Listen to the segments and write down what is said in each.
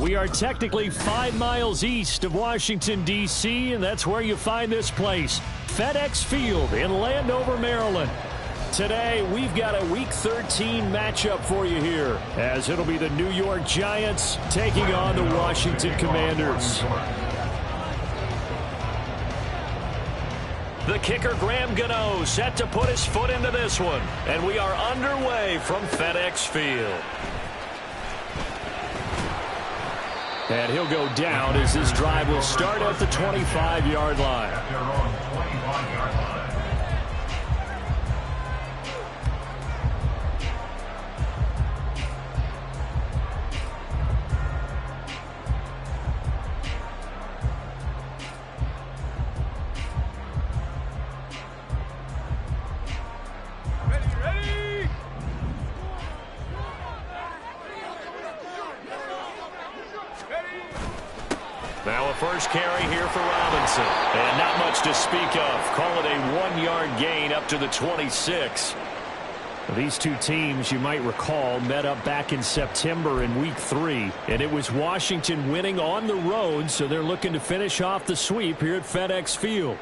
We are technically 5 miles east of Washington, D.C., and that's where you find this place, FedEx Field in Landover, Maryland. Today, we've got a Week 13 matchup for you here, as it'll be the New York Giants taking on the Washington Commanders. The kicker, Graham Gano, set to put his foot into this one. And we are underway from FedEx Field. And he'll go down as this drive will start at the 25-yard line. Now a first carry here for Robinson. And not much to speak of. Call it a 1-yard gain up to the 26. These two teams, you might recall, met up back in September in Week 3. And it was Washington winning on the road, so they're looking to finish off the sweep here at FedEx Field.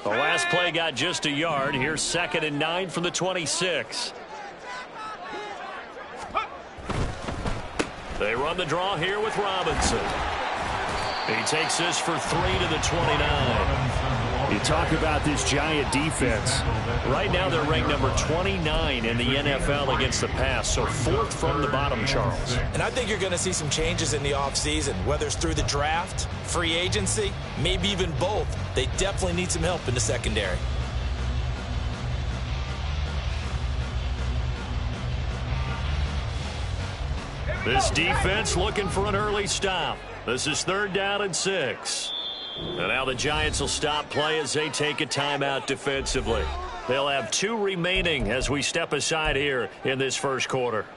The last play got just a yard. Here's 2nd and 9 from the 26. They run the draw here with Robinson. He takes this for 3 to the 29. You talk about this Giant defense. Right now they're ranked number 29 in the NFL against the pass, so 4th from the bottom, Charles. And I think you're going to see some changes in the offseason, whether it's through the draft, free agency, maybe even both. They definitely need some help in the secondary. This defense looking for an early stop. This is 3rd down and 6. And now the Giants will stop play as they take a timeout defensively. They'll have 2 remaining as we step aside here in this first quarter.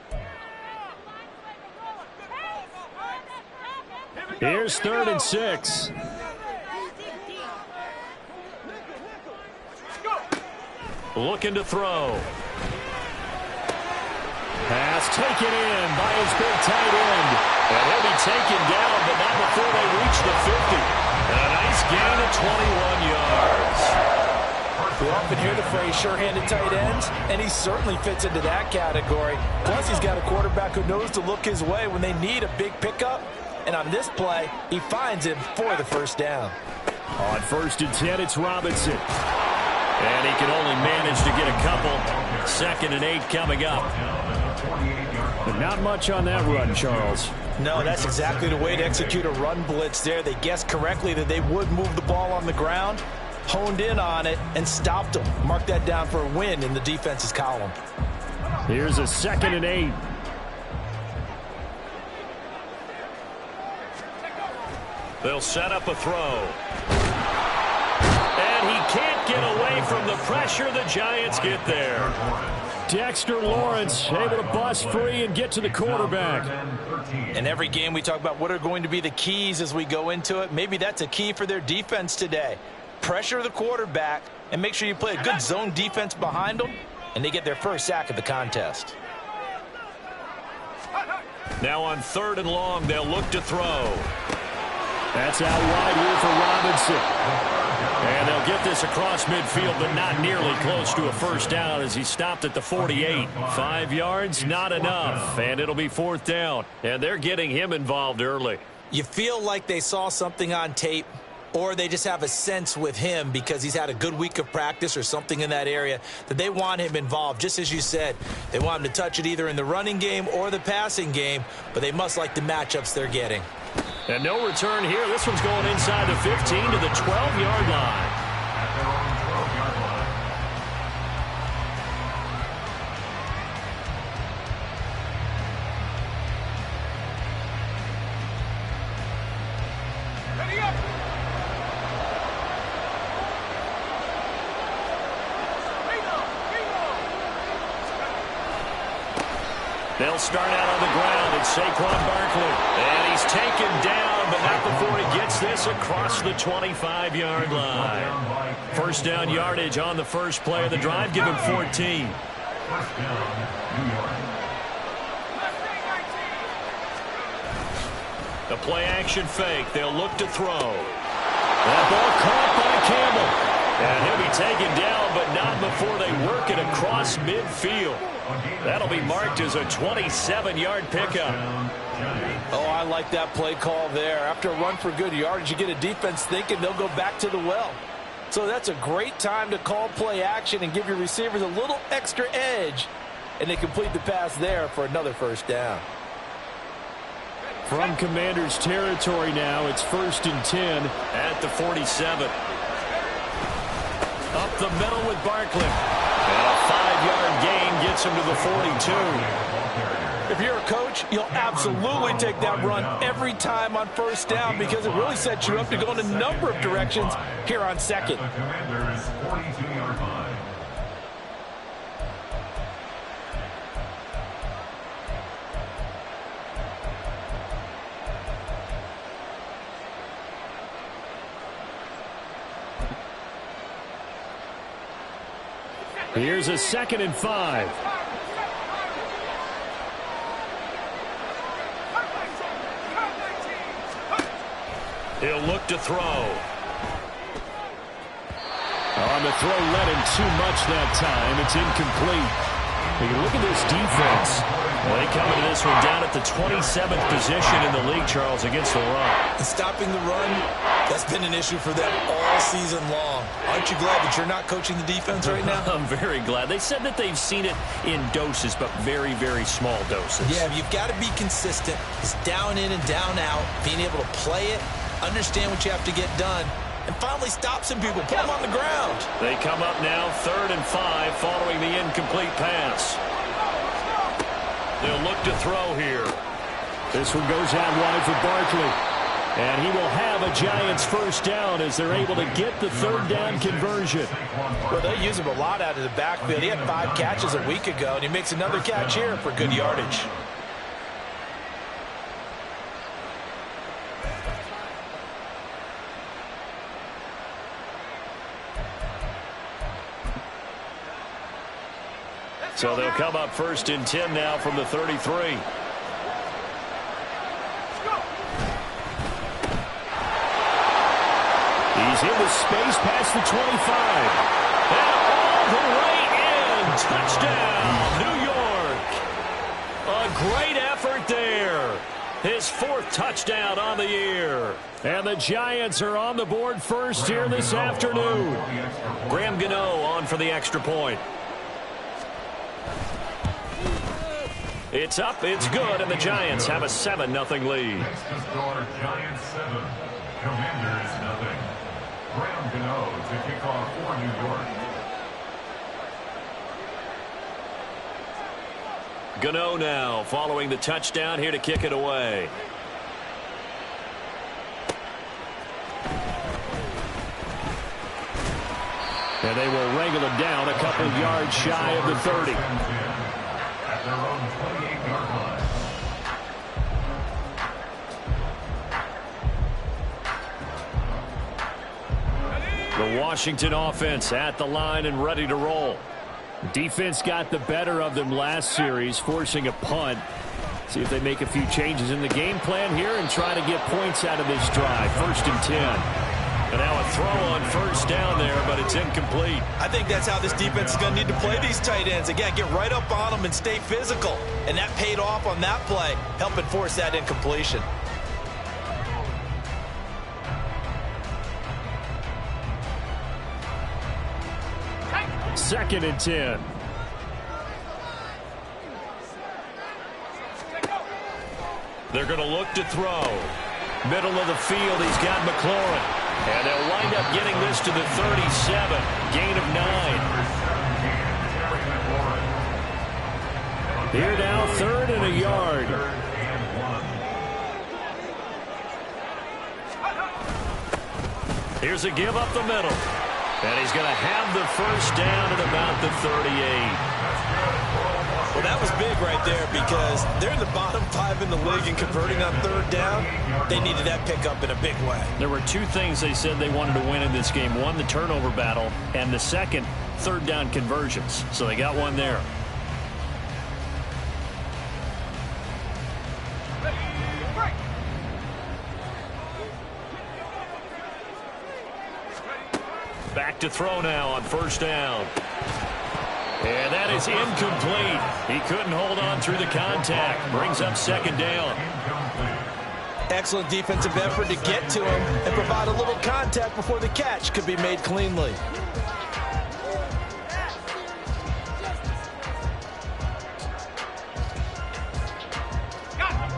Here's 3rd and 6. Looking to throw. Pass taken in by his big tight end. And he'll be taken down, but not before they reach the 50. And a nice gain of 21 yards. We often hear the phrase sure-handed tight ends, and he certainly fits into that category. Plus, he's got a quarterback who knows to look his way when they need a big pickup. And on this play, he finds him for the first down. On 1st and 10, it's Robinson. And he can only manage to get a couple. 2nd and 8 coming up. But not much on that run, Charles. No, that's exactly the way to execute a run blitz there. They guessed correctly that they would move the ball on the ground, honed in on it, and stopped them. Mark that down for a win in the defense's column. Here's a 2nd and 8. They'll set up a throw. And he can't get away from the pressure. The Giants get there. Dexter Lawrence able to bust free and get to the quarterback. In every game we talk about what are going to be the keys as we go into it. Maybe that's a key for their defense today. Pressure the quarterback and make sure you play a good zone defense behind them, and they get their first sack of the contest. Now on 3rd and long, they'll look to throw. That's out wide here for Robinson. And they'll get this across midfield, but not nearly close to a first down as he stopped at the 48. 5 yards, not enough. And it'll be 4th down. And they're getting him involved early. You feel like they saw something on tape, or they just have a sense with him because he's had a good week of practice or something in that area that they want him involved. Just as you said, they want him to touch it either in the running game or the passing game, but they must like the matchups they're getting. And no return here. This one's going inside the 15 to the 12-yard line. They'll start out on the ground. It's Saquon Barkley. And he's taken down, but not before he gets this across the 25-yard line. First down yardage on the first play of the drive. Give him 14. The play-action fake. They'll look to throw. That ball caught by Campbell. And he'll be taken down, but not before they work it across midfield. That'll be marked as a 27-yard pickup. Oh, I like that play call there. After a run for good yardage, you get a defense thinking they'll go back to the well. So that's a great time to call play action and give your receivers a little extra edge. And they complete the pass there for another first down. From Commanders territory now, it's 1st and 10 at the 47. Up the middle with Barkley. And a 5-yard gain gets him to the 42. If you're a coach, you'll absolutely take that run every time on first down because it really sets you up to go in a number of directions here on second. The Commanders' 42-yard line. Here's a 2nd and 5. He'll look to throw. On the throw, led him too much that time. It's incomplete. When you look at this defense, well, they come into this one down at the 27th position in the league, Charles, against the run. And stopping the run, that's been an issue for them all season long. Aren't you glad that you're not coaching the defense right now? I'm very glad. They said that they've seen it in doses, but very, very small doses. Yeah, you've got to be consistent. It's down in and down out, being able to play it, understand what you have to get done, and finally stop some people, put them on the ground. They come up now 3rd and 5 following the incomplete pass. They'll look to throw here. This one goes out wide for Barkley. And he will have a Giants first down as they're able to get the 3rd down conversion. Well, they use him a lot out of the backfield. He had 5 catches a week ago, and he makes another catch here for good yardage. So they'll come up 1st and 10 now from the 33. He's into space past the 25. And all the way in. Touchdown, New York. A great effort there. His 4th touchdown on the year. And the Giants are on the board first here this afternoon. Graham Gano on for the extra point. It's up, it's good, and the Giants have a 7-0 lead. Next to score, Giants 7, Commanders 0. Graham Gano to kick off for New York. Gano now following the touchdown here to kick it away. And they will wrangle him down a couple yards shy of the 30. At their own 28-yard line. The Washington offense at the line and ready to roll. Defense got the better of them last series, forcing a punt. See if they make a few changes in the game plan here and try to get points out of this drive. 1st and 10. And now a throw on 1st down there, but it's incomplete. I think that's how this defense is going to need to play these tight ends. Again, get right up on them and stay physical. And that paid off on that play, helping force that incompletion. Second and 10. They're going to look to throw. Middle of the field, he's got McLaurin. And they'll wind up getting this to the 37. Gain of 9. Here now, 3rd and a yard. Here's a give up the middle. And he's going to have the first down at about the 38. Well, that was big right there because they're in the bottom 5 in the league and converting on 3rd down. They needed that pickup in a big way. There were 2 things they said they wanted to win in this game. One, the turnover battle, and the second, 3rd down conversions. So they got one there. back to throw now on first down. And that is incomplete. He couldn't hold on through the contact. Brings up second down. Excellent defensive effort to get to him and provide a little contact before the catch could be made cleanly.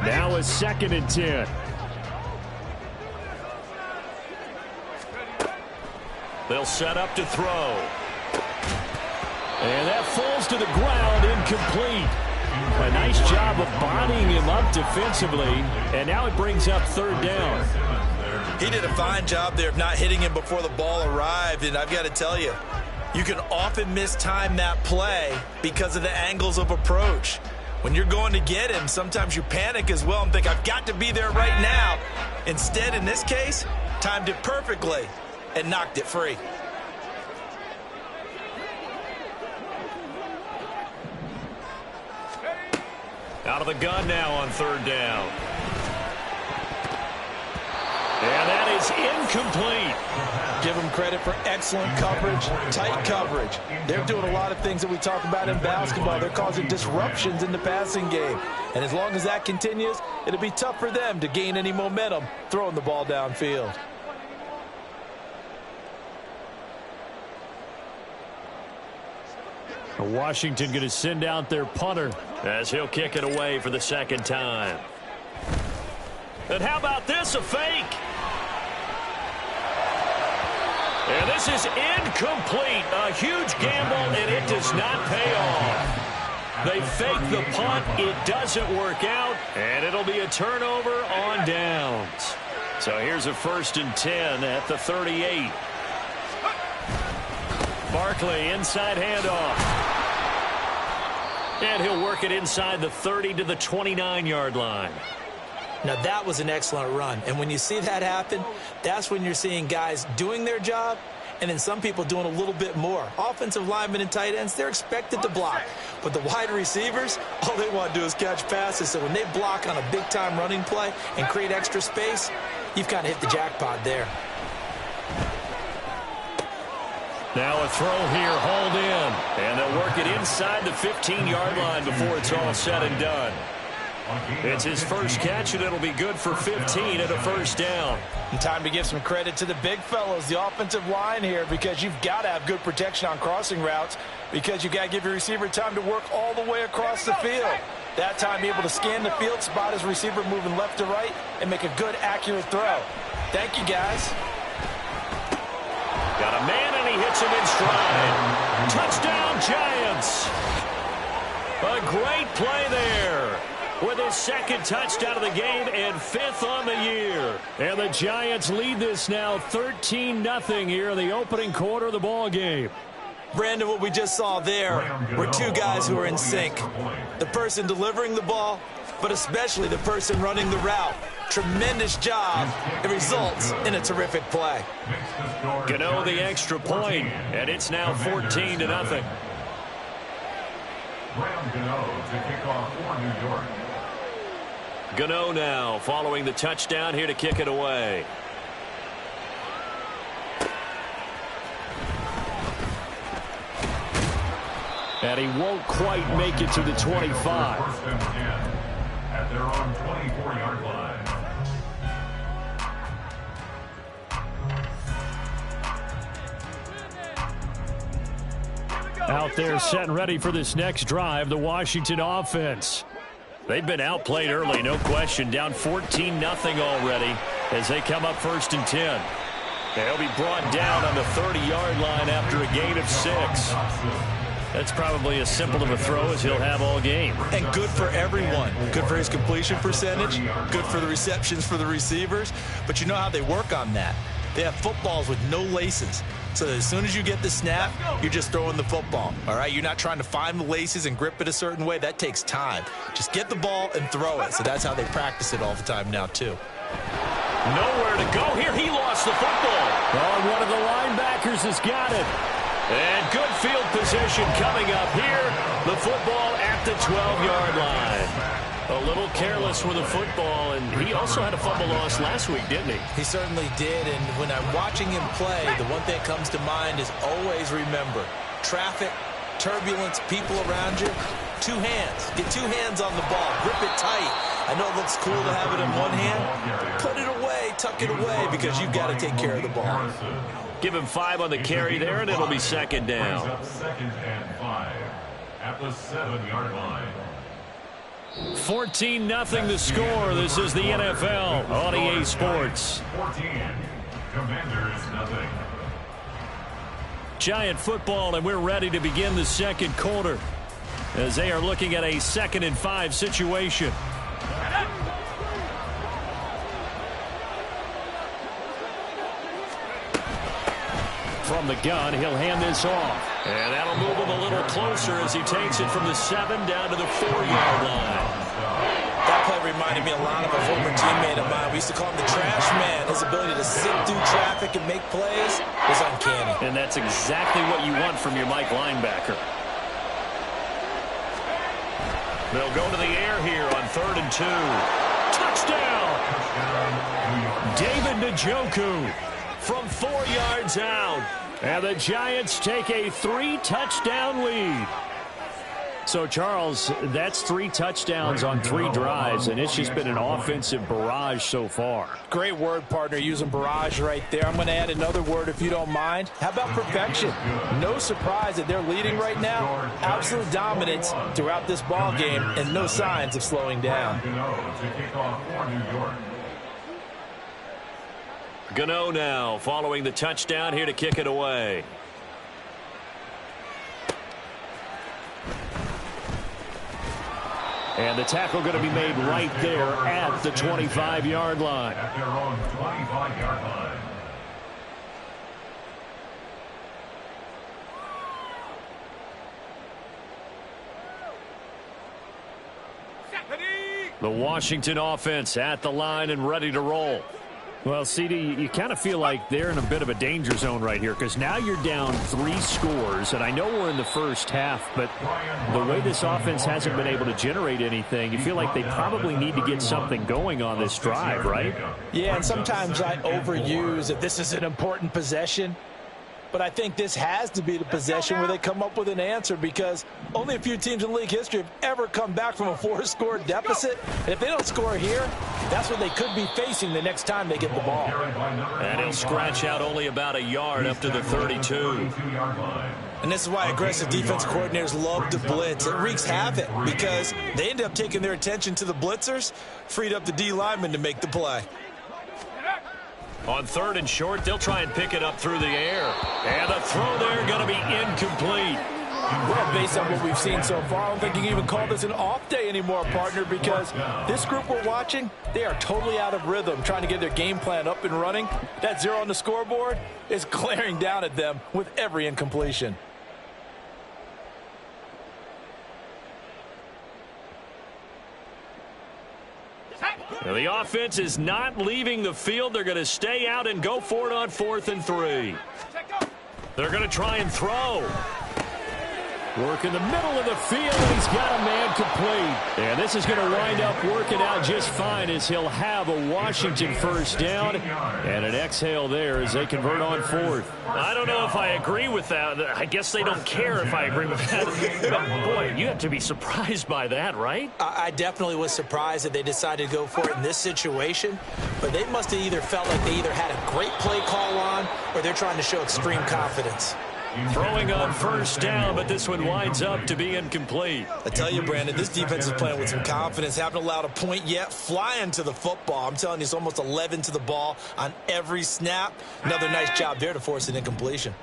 Now a 2nd and 10. They'll set up to throw. And that falls to the ground, incomplete. A nice job of bodying him up defensively, and now it brings up 3rd down. He did a fine job there of not hitting him before the ball arrived, and I've got to tell you, you can often mistime that play because of the angles of approach. When you're going to get him, sometimes you panic as well and think, I've got to be there right now. Instead, in this case, timed it perfectly and knocked it free. Out of the gun now on 3rd down. And that is incomplete. Give them credit for excellent coverage, tight coverage. They're doing a lot of things that we talk about in basketball. They're causing disruptions in the passing game. And as long as that continues, it'll be tough for them to gain any momentum throwing the ball downfield. Washington going to send out their punter as he'll kick it away for the 2nd time. And how about this, a fake? And this is incomplete. A huge gamble, and it does not pay off. They fake the punt. It doesn't work out, and it'll be a turnover on downs. So here's a 1st and 10 at the 38. Barkley, inside handoff. And he'll work it inside the 30 to the 29-yard line. Now, that was an excellent run. And when you see that happen, that's when you're seeing guys doing their job and then some people doing a little bit more. Offensive linemen and tight ends, they're expected to block. But the wide receivers, all they want to do is catch passes. So when they block on a big-time running play and create extra space, you've kind of hit the jackpot there. Now a throw here, hauled in. And they'll work it inside the 15-yard line before it's all said and done. It's his first catch, and it'll be good for 15 at a 1st down. And time to give some credit to the big fellows, the offensive line here, because you've got to have good protection on crossing routes because you've got to give your receiver time to work all the way across the field. That time, be able to scan the field, spot his receiver moving left to right, and make a good, accurate throw. Thank you, guys. Got a man, and he hits him in stride. Touchdown, Giants. A great play there with his 2nd touchdown of the game and 5th on the year. And the Giants lead this now 13-0 here in the opening quarter of the ball game. Brandon, what we just saw there were two guys who are in sync. The person delivering the ball, but especially the person running the route. Tremendous job. It results in a terrific play. Gano the extra point, and it's now 14-0. Graham Gano to kick off for New York. Gano now following the touchdown here to kick it away. And he won't quite make it to the 25. 1st and 10 at their own 24-yard line. Out there set and ready for this next drive, the Washington offense. They've been outplayed early, no question. Down 14-0 already as they come up 1st and 10. They'll be brought down on the 30-yard line after a gain of 6. That's probably as simple of a throw as he'll have all game. And good for everyone. Good for his completion percentage. Good for the receptions for the receivers. But you know how they work on that. They have footballs with no laces. So that as soon as you get the snap, you're just throwing the football. All right, you're not trying to find the laces and grip it a certain way. That takes time. Just get the ball and throw it. So that's how they practice it all the time now, too. Nowhere to go here. He lost the football. Oh, one of the linebackers has got it. And good field position coming up here. The football at the 12-yard line. A little careless with the football, and he also had a fumble loss last week, didn't he? He certainly did, and when I'm watching him play, the one thing that comes to mind is always remember, traffic, turbulence, people around you, two hands. Get two hands on the ball. Grip it tight. I know it looks cool to have it in one hand. Put it away, tuck it away, because you've got to take care of the ball. Give him 5 on the carry there, and it'll be second down. Second and 5 at the 7-yard line. 14-0 the score. This is the NFL on EA Sports. 14. Commanders nothing. Giant football, and we're ready to begin the second quarter as they are looking at a 2nd and 5 situation. From the gun, he'll hand this off. And that'll move him a little closer as he takes it from the 7 down to the 4-yard line. That play reminded me a lot of a former teammate of mine. We used to call him the trash man. His ability to sit through traffic and make plays was uncanny. And that's exactly what you want from your Mike linebacker. They'll go to the air here on 3rd and 2. Touchdown! David Njoku from 4 yards out. And the Giants take a 3-touchdown lead. So, Charles, that's 3 touchdowns on 3 drives, and it's just been an offensive barrage so far. Great word, partner, using barrage right there. I'm going to add another word if you don't mind. How about perfection? No surprise that they're leading right now. Absolute dominance throughout this ball game, and no signs of slowing down. Gano now following the touchdown here to kick it away. And the tackle going to be made right there at the 25-yard line. At their own 25-yard line. The Washington offense at the line and ready to roll. Well, CD, you kind of feel like they're in a bit of a danger zone right here because now you're down 3 scores, and I know we're in the first half, but the way this offense hasn't been able to generate anything, you feel like they probably need to get something going on this drive, right? Yeah, and sometimes I overuse that this is an important possession. But I think this has to be the possession where they come up with an answer because only a few teams in league history have ever come back from a 4-score deficit. And if they don't score here, that's what they could be facing the next time they get the ball. And he'll scratch out only about a yard up to the 32. And this is why aggressive defense coordinators love to blitz. It wreaks havoc because they end up taking their attention to the blitzers, freed up the D lineman to make the play. On 3rd and short, they'll try and pick it up through the air. And the throw there going to be incomplete. Well, based on what we've seen so far, I don't think you can even call this an off day anymore, partner, because this group we're watching, they are totally out of rhythm, trying to get their game plan up and running. That 0 on the scoreboard is glaring down at them with every incompletion. Now the offense is not leaving the field. They're going to stay out and go for it on 4th and 3. They're going to try and throw. Work in the middle of the field, and he's got a man complete. And this is going to wind up working out just fine as he'll have a Washington first down. And an exhale there as they convert on 4th. I don't know if I agree with that. I guess they don't care if I agree with that. But boy, you have to be surprised by that, right? I definitely was surprised that they decided to go for it in this situation. But they must have either felt like they either had a great play call on or they're trying to show extreme confidence. Throwing on first down, but this one winds up to be incomplete. I tell you, Brandon, this defense is playing with some confidence. Haven't allowed a point yet. Flying to the football. I'm telling you, it's almost 11 to the ball on every snap. Another nice job there to force an incompletion.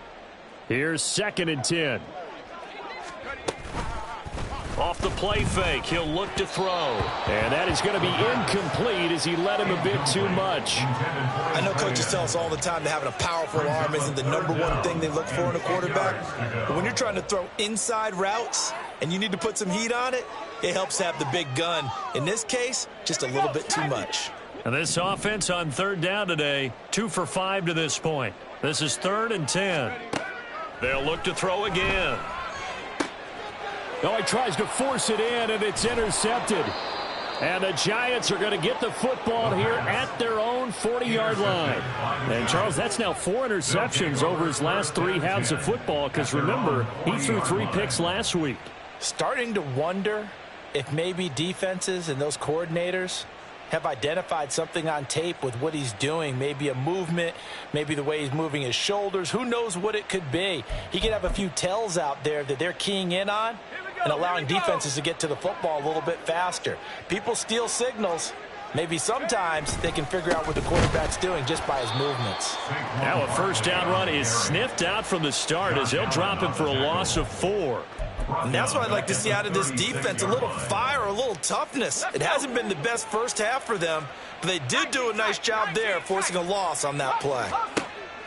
Here's 2nd and 10. Off the play fake, he'll look to throw. And that is going to be incomplete as he led him a bit too much. I know coaches tell us all the time that having a powerful arm isn't the #1 thing they look for in a quarterback. But when you're trying to throw inside routes and you need to put some heat on it, it helps have the big gun. In this case, just a little bit too much. And this offense on 3rd down today, 2 for 5 to this point. This is 3rd and 10. They'll look to throw again. Oh, he tries to force it in, and it's intercepted. And the Giants are going to get the football here at their own 40-yard line. And, Charles, that's now 4 interceptions over his last 3 halves of football because, remember, he threw 3 picks last week. Starting to wonder if maybe defenses and those coordinators have identified something on tape with what he's doing. Maybe a movement, maybe the way he's moving his shoulders. Who knows what it could be? He could have a few tells out there that they're keying in on and allowing defenses to get to the football a little bit faster. People steal signals. Maybe sometimes they can figure out what the quarterback's doing just by his movements. Now a first down run is sniffed out from the start as they'll drop him for a loss of 4. And that's what I'd like to see out of this defense, a little fire, a little toughness. It hasn't been the best first half for them, but they did do a nice job there forcing a loss on that play.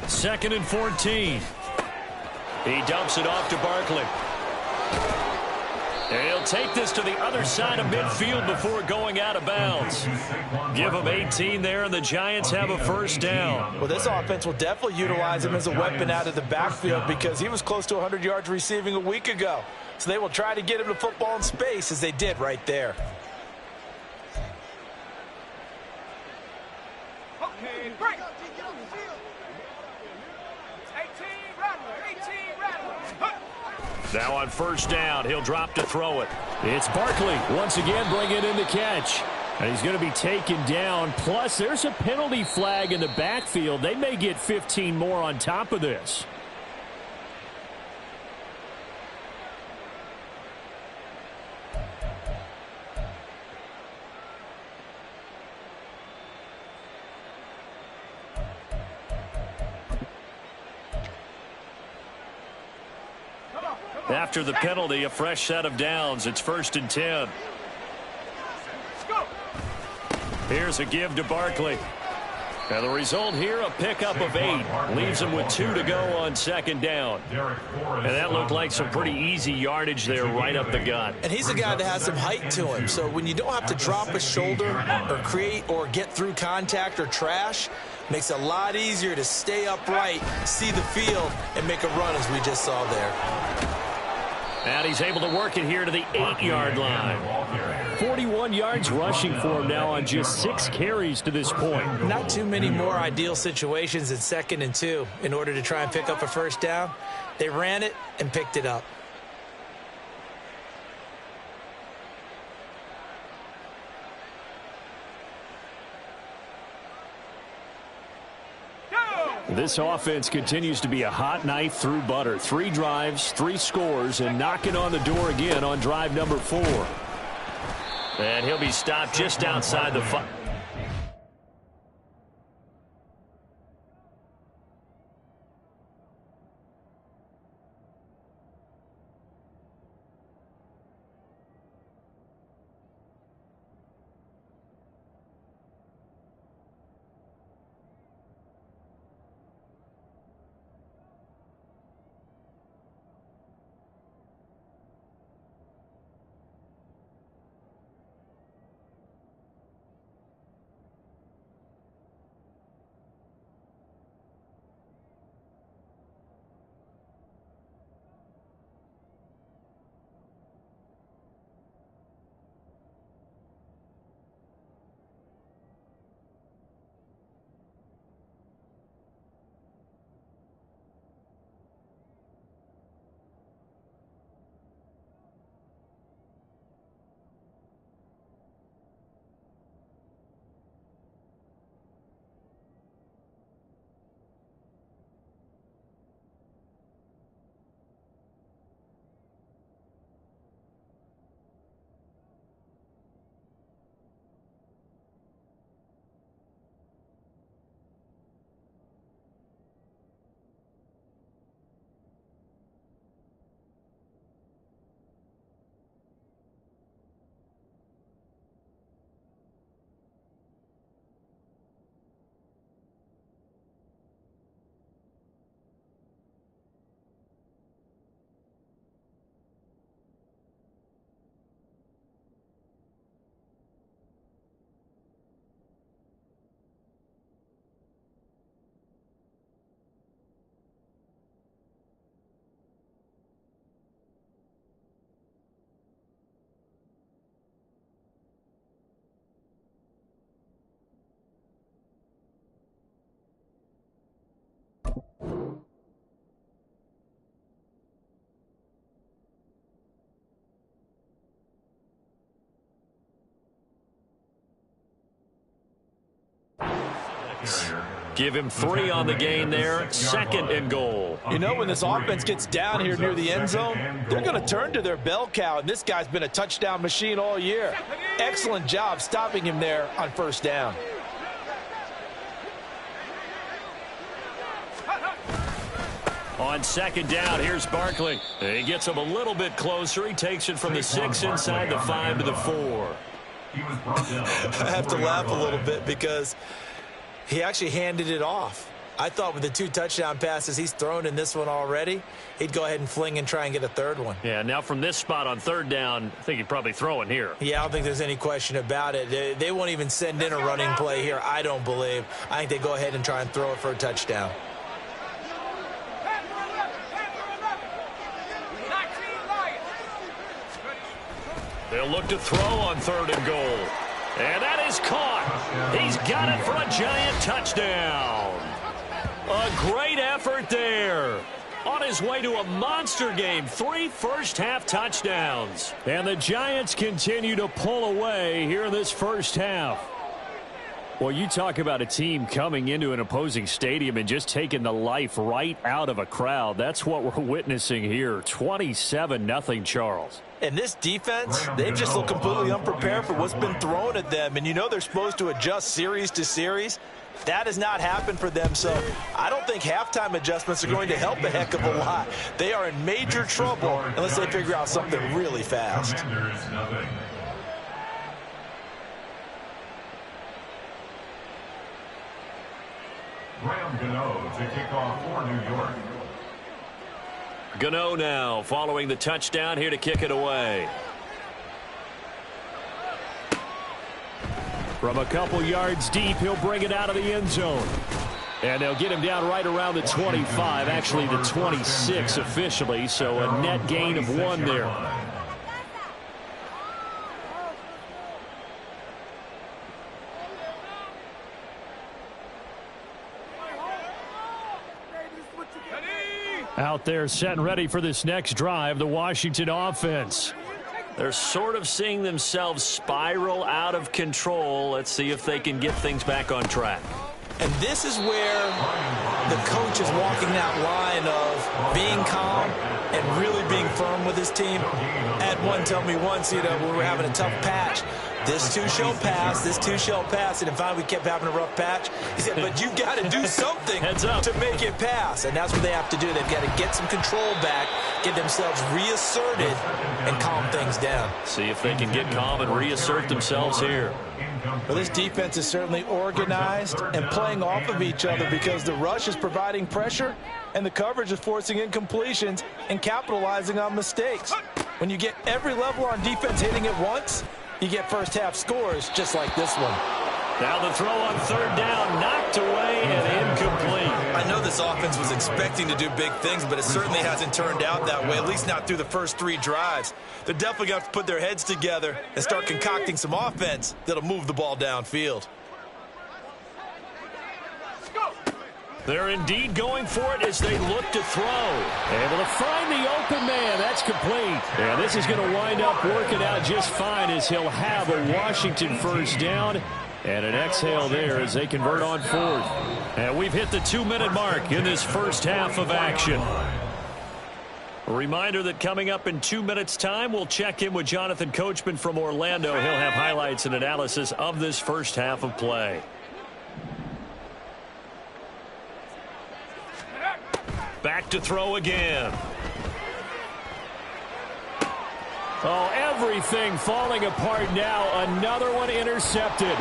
2nd and 14. He dumps it off to Barkley. He'll take this to the other side of midfield before going out of bounds. Give him 18 there, and the Giants have a first down. Well, this offense will definitely utilize him as a weapon out of the backfield because he was close to 100 yards receiving a week ago. So they will try to get him to football in space as they did right there. Okay, break. 18 Rattler. Now on first down, he'll drop to throw it. It's Barkley once again bringing in the catch. And he's going to be taken down. Plus, there's a penalty flag in the backfield. They may get 15 more on top of this. After the penalty, a fresh set of downs. It's 1st and 10. Here's a give to Barkley. Now the result here, a pickup of 8. Leaves him with 2 to go on 2nd down. And that looked like some pretty easy yardage there right up the gut. And he's a guy that has some height to him. So when you don't have to drop a shoulder or create or get through contact or trash, makes it a lot easier to stay upright, see the field, and make a run as we just saw there. And he's able to work it here to the 8-yard line. 41 yards rushing for him now on just 6 carries to this point. Not too many more ideal situations in 2nd and 2 in order to try and pick up a first down. They ran it and picked it up. This offense continues to be a hot knife through butter. 3 drives, 3 scores, and knocking on the door again on drive number 4. And he'll be stopped just outside the 5. yards. Give him 3 on the gain there. 2nd and goal. You know, when this offense gets down here near the end zone, they're going to turn to their bell cow, and this guy's been a touchdown machine all year. Excellent job stopping him there on first down. On 2nd down, here's Barkley. He gets him a little bit closer. He takes it from the 6 inside the 5 to the 4. I have to laugh a little bit because he actually handed it off. I thought with the 2 touchdown passes he's thrown in this one already, he'd go ahead and fling and try and get a 3rd one. Yeah, now from this spot on 3rd down, I think he'd probably throw it here. Yeah, I don't think there's any question about it. They won't even send in a running play here, I don't believe. I think they go ahead and try and throw it for a touchdown. They'll look to throw on 3rd and goal. And that is caught. He's got it for a Giant touchdown. A great effort there. On his way to a monster game. 3 first-half touchdowns. And the Giants continue to pull away here in this first half. Well, you talk about a team coming into an opposing stadium and just taking the life right out of a crowd. That's what we're witnessing here. 27-0, Charles. And this defense, they've just looked completely unprepared for what's been thrown at them. And you know they're supposed to adjust series to series. That has not happened for them, so I don't think halftime adjustments are going to help a heck of a lot. They are in major trouble unless they figure out something really fast. Graham Gano to kick off for New York. Gano now following the touchdown here to kick it away. From a couple yards deep, he'll bring it out of the end zone. And they'll get him down right around the 25, actually the 26 officially, so a net gain of 1 there. Out there set and ready for this next drive, the Washington offense. They're sort of seeing themselves spiral out of control. Let's see if they can get things back on track. And this is where the coach is walking that line of being calm and really being firm with his team. Ed one told me once, you know, we were having a tough patch. This too shall pass, this too shall pass. And finally we kept having a rough patch. He said, but you got to do something to make it pass. And that's what they have to do. They've got to get some control back, get themselves reasserted, and calm things down. See if they can get calm and reassert themselves here. Well, this defense is certainly organized and playing off of each other because the rush is providing pressure and the coverage is forcing incompletions and capitalizing on mistakes. When you get every level on defense hitting it once, you get first-half scores just like this one. Now the throw on 3rd down, knocked away and incomplete. I know this offense was expecting to do big things, but it certainly hasn't turned out that way, at least not through the first 3 drives. They're definitely going to have to put their heads together and start concocting some offense that'll move the ball downfield. They're indeed going for it as they look to throw. Able to find the open man. That's complete. And this is going to wind up working out just fine as he'll have a Washington first down. And an exhale there as they convert on 4th. And we've hit the 2-minute mark in this first half of action. A reminder that coming up in 2 minutes' time, we'll check in with Jonathan Coachman from Orlando. He'll have highlights and analysis of this first half of play. Back to throw again. Oh, everything falling apart now. Another one intercepted.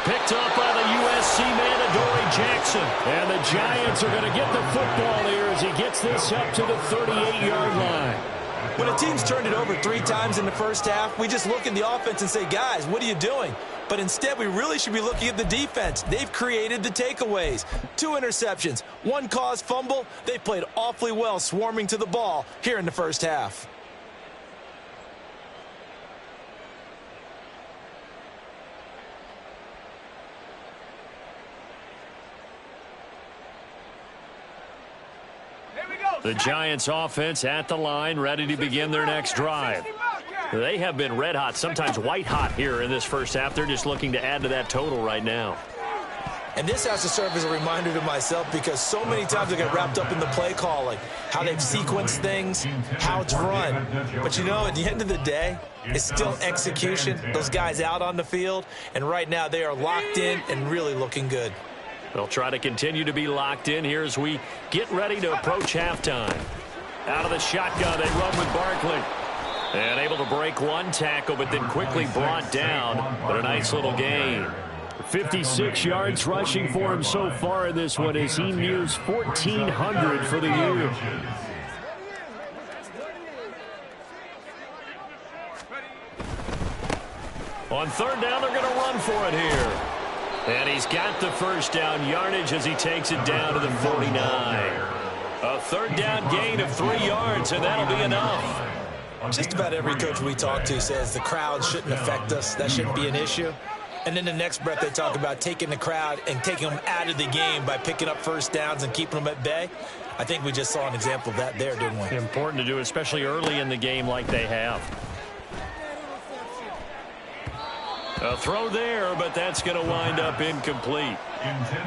Picked up by the USC man, Adoree Jackson. And the Giants are going to get the football here as he gets this up to the 38-yard line. When a team's turned it over 3 times in the first half, we just look at the offense and say, guys, what are you doing? But instead, we really should be looking at the defense. They've created the takeaways. 2 interceptions, 1 caused fumble. They played awfully well swarming to the ball here in the first half. The Giants offense at the line, ready to begin their next drive. They have been red hot, sometimes white hot here in this first half. They're just looking to add to that total right now. And this has to serve as a reminder to myself because so many times I get wrapped up in the play calling, how they've sequenced things, how it's run. But, you know, at the end of the day, it's still execution. Those guys out on the field, and right now they are locked in and really looking good. They'll try to continue to be locked in here as we get ready to approach halftime. Out of the shotgun, they run with Barkley. And able to break one tackle, but then quickly brought down. But a nice little gain. 56 yards rushing for him so far in this one as he nears 1,400 for the year. On third down, they're going to run for it here. And he's got the first down yardage as he takes it down to the 49. A third down gain of 3 yards, and that'll be enough. Just about every coach we talk to says the crowd shouldn't affect us. That shouldn't be an issue. And then the next breath they talk about taking the crowd and taking them out of the game by picking up first downs and keeping them at bay. I think we just saw an example of that there, didn't we? Important to do, especially early in the game like they have. A throw there, but that's going to wind up incomplete.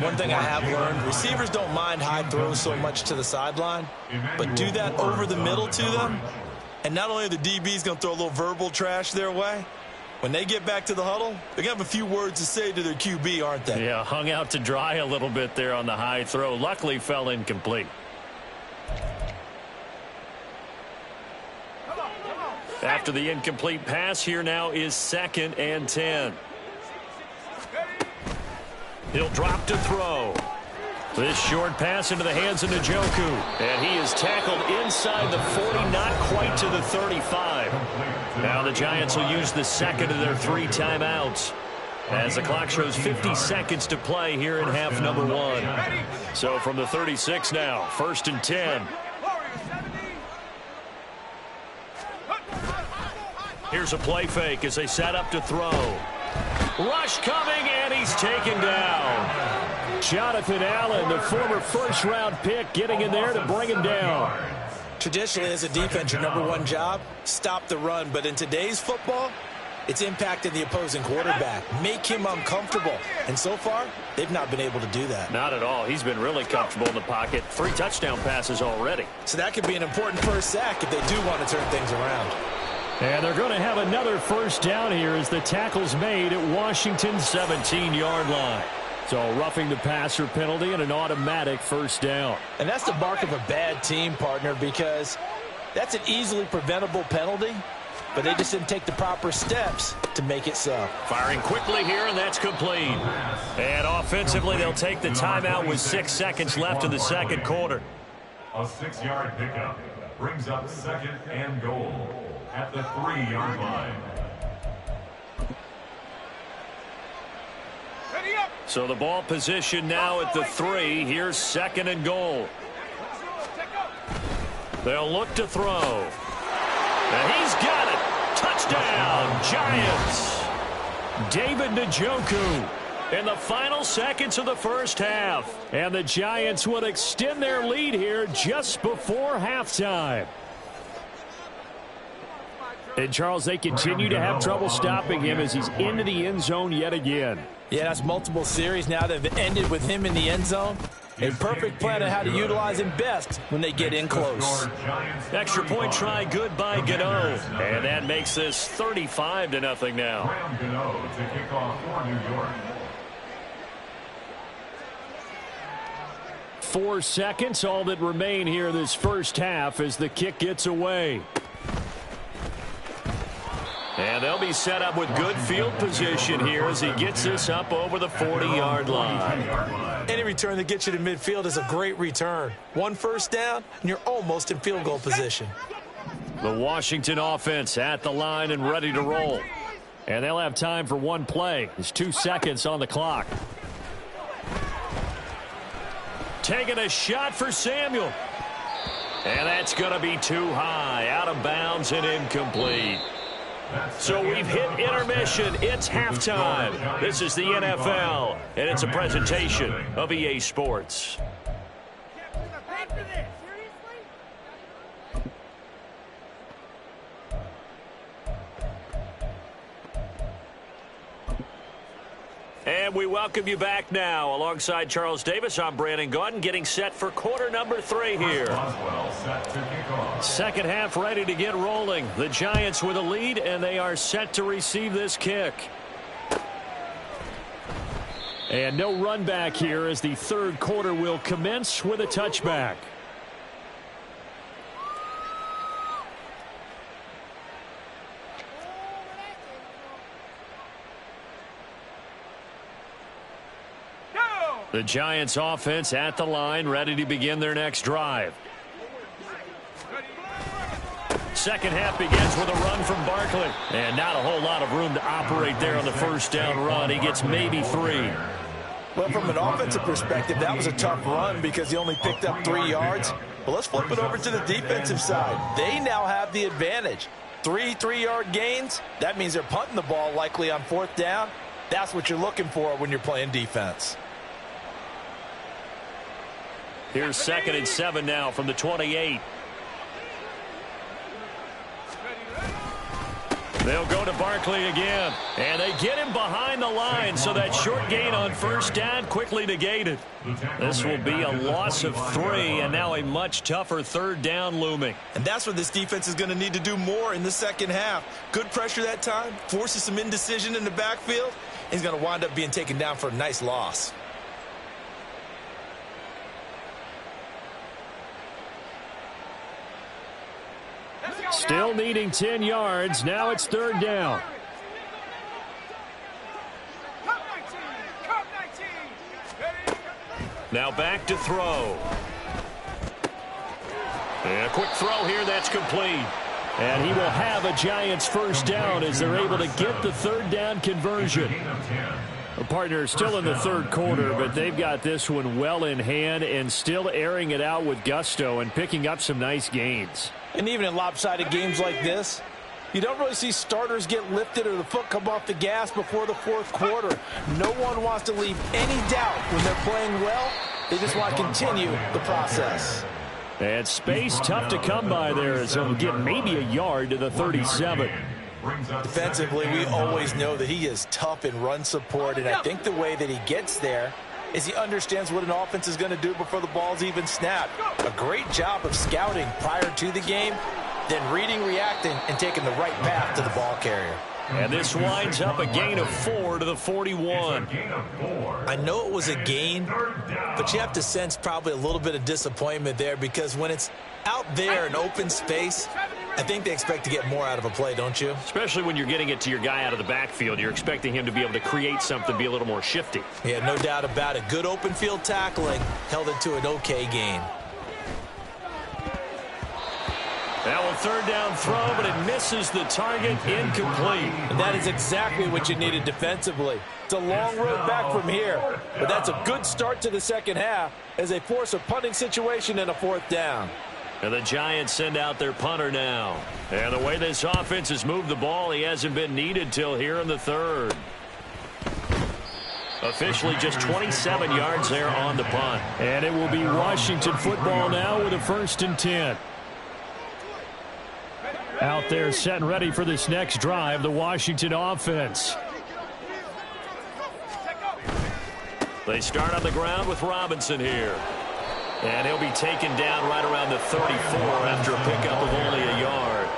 One thing I have learned, receivers don't mind high throws so much to the sideline, but do that over the middle to them, and not only are the DBs going to throw a little verbal trash their way, when they get back to the huddle, they're going to have a few words to say to their QB, aren't they? Yeah, hung out to dry a little bit there on the high throw. Luckily fell incomplete. After the incomplete pass, here now is 2nd and 10. He'll drop to throw. This short pass into the hands of Njoku. And he is tackled inside the 40, not quite to the 35. Now the Giants will use the second of their 3 timeouts as the clock shows 50 seconds to play here in half number 1. So from the 36 now, 1st and 10. Here's a play fake as they set up to throw. Rush coming, and he's taken down. Jonathan Allen, the former first-round pick, getting in there to bring him down. Traditionally, as a defense, your number 1 job, stop the run. But in today's football, it's impacting the opposing quarterback. Make him uncomfortable. And so far, they've not been able to do that. Not at all. He's been really comfortable in the pocket. 3 touchdown passes already. So that could be an important first sack if they do want to turn things around. And they're going to have another first down here as the tackle's made at Washington's 17-yard line. So roughing the passer penalty and an automatic first down. And that's the mark of a bad team, partner, because that's an easily preventable penalty, but they just didn't take the proper steps to make it so. Firing quickly here, and that's complete. And offensively, they'll take the timeout with 6 seconds left in the second quarter. A 6-yard pickup brings up 2nd and goal at the 3-yard line. So the ball position now at the 3. Here's 2nd and goal. They'll look to throw. And he's got it. Touchdown, Giants. David Njoku in the final seconds of the first half. And the Giants would extend their lead here just before halftime. And, Charles, they continue to have trouble stopping him as he's into the end zone yet again. Yeah, that's multiple series now that have ended with him in the end zone. A perfect plan on how to utilize him best when they get in close. Extra point try good by Gano. And that makes this 35-0 now. Gano to kick off for New York. 4 seconds, all that remain here this first half as the kick gets away. And they'll be set up with good field position here as he gets this up over the 40-yard line. Any return that gets you to midfield is a great return. 1 first down, and you're almost in field goal position. The Washington offense at the line and ready to roll. And they'll have time for 1 play. There's 2 seconds on the clock. Taking a shot for Samuel. And that's going to be too high. Out of bounds and incomplete. So we've hit intermission. It's halftime. This is the NFL, and it's a presentation of EA Sports. And we welcome you back now. Alongside Charles Davis, I'm Brandon Gaudin, getting set for quarter number 3 here. Second half ready to get rolling. The Giants with a lead, and they are set to receive this kick. And no run back here as the third quarter will commence with a touchback. The Giants offense at the line, ready to begin their next drive. Second half begins with a run from Barkley. And not a whole lot of room to operate there on the first down run. He gets maybe 3. Well, from an offensive perspective, that was a tough run because he only picked up 3 yards. But let's flip it over to the defensive side. They now have the advantage. 3 3-yard gains. That means they're punting the ball likely on fourth down. That's what you're looking for when you're playing defense. Here's 2nd and 7 now from the 28. They'll go to Barkley again. And they get him behind the line, so that short gain on first down quickly negated. This will be a loss of 3, and now a much tougher third down looming. And that's what this defense is going to need to do more in the second half. Good pressure that time, forces some indecision in the backfield. He's going to wind up being taken down for a nice loss. Still needing 10 yards. Now it's third down. Now back to throw. And a quick throw here that's complete. And he will have a Giants first down as they're able to get the third down conversion. The partner is still in the third quarter, but they've got this one well in hand and still airing it out with gusto and picking up some nice gains. And even in lopsided games like this, you don't really see starters get lifted or the foot come off the gas before the fourth quarter. No one wants to leave any doubt when they're playing well. They just want to continue the process. And space tough to come by there as he'll get maybe a yard to the 37. Defensively, we always know that he is tough in run support, and I think the way that he gets there is he understands what an offense is going to do before the ball's even snapped. A great job of scouting prior to the game, then reading, reacting, and taking the right path to the ball carrier. And this winds up a gain of 4 to the 41. I know it was a gain, but you have to sense probably a little bit of disappointment there because when it's out there in open space, I think they expect to get more out of a play, don't you? Especially when you're getting it to your guy out of the backfield. You're expecting him to be able to create something, be a little more shifty. Yeah, no doubt about it. Good open field tackling held it to an okay gain. Now a third down throw, but it misses the target, incomplete. And that is exactly what you needed defensively. It's a long road back from here, but that's a good start to the second half as they force a punting situation in a fourth down. And the Giants send out their punter now. And the way this offense has moved the ball, he hasn't been needed till here in the third. Officially just 27 yards there on the punt. And it will be Washington football now with a 1st and 10. Out there set and ready for this next drive, the Washington offense. They start on the ground with Robinson here. And he'll be taken down right around the 34 after a pickup of only a yard.